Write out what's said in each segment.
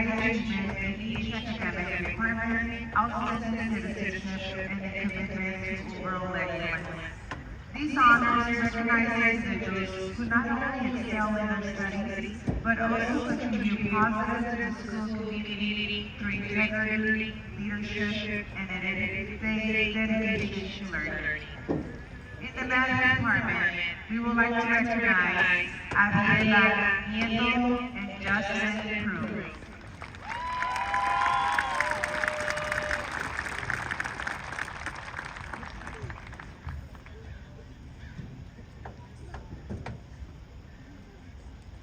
achievement in each academic requirement, outstanding citizenship, and a commitment to overall excellence. These honors recognize individuals who not only excel in their studies, but also contribute positive to the school community through integrity, leadership, and an dedication to learning. In the math department, we would like to recognize Abiela Nieto and Justin Cruz.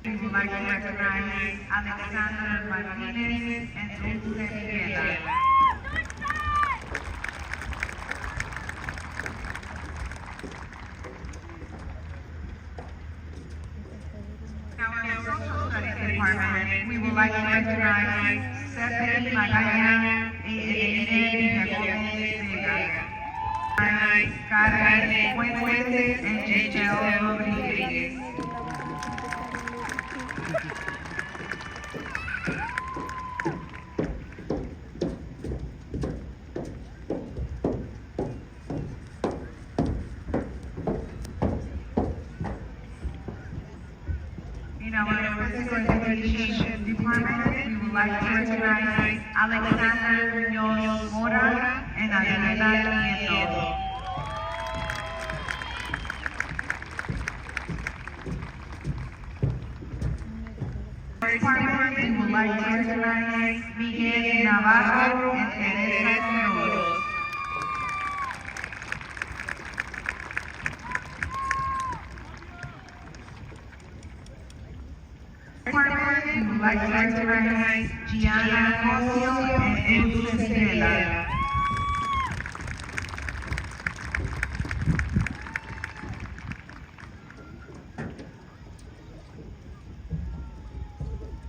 We would like to recognize Alexander Martinez and Dulce Miguel. Department, we would like to recognize Stephanie Magana and Gomez Vega, Karen Fuentes and Giselle Rodriguez. In our physical education department, we would like to recognize Alexander Munoz Mora and Abiela Nieto. Department, we would like to recognize Miguel Navarro and Teresa Quiroz. Department, we would like to recognize Gianna Cosio and Dulce Stella.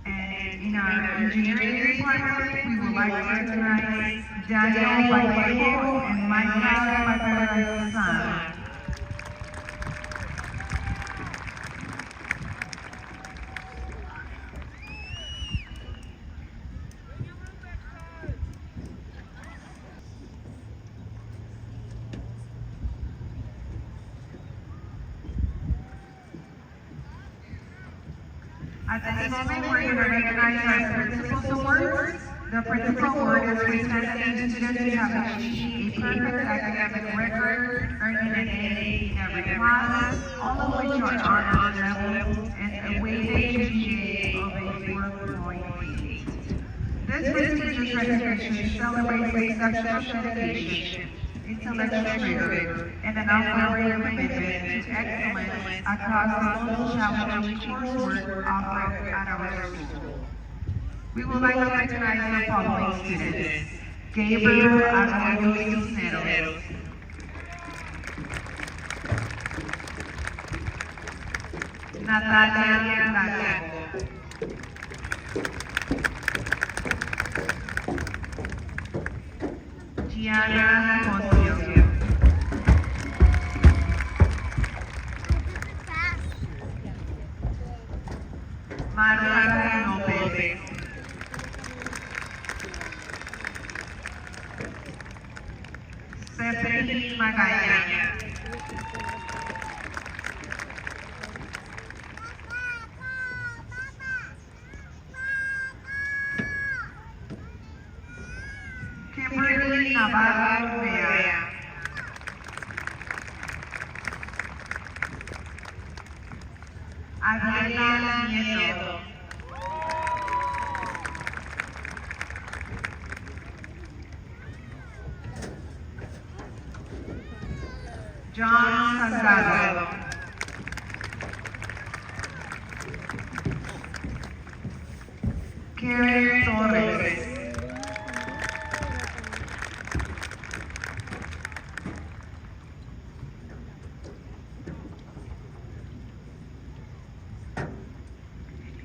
And in our engineering department, we would like to recognize Daniel Vallejo and Michael Macarazan. At this moment, we're going to recognize our principal's awards. The principal award is presented to students who have achieved a perfect academic record, earning an A in every class, all of which are honor level, and a weighted GPA of a 4.8. This prestigious recognition celebrates exceptional dedication, intellectual rigor, and an unwavering commitment to excellence across the most challenging coursework offered at our school. We would like to recognize the following students: Gabriel Arroyo Cisneros, Natalia Blanco, Gianna Cosio, Marta Lopez, Stephanie Magaña, Kimberly Navarro Vea, Abiela Nieto, John Salgado, Karen Torres,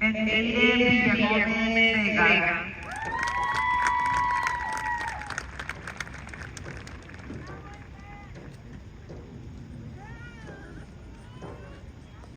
and Aiden Villagomez Vega.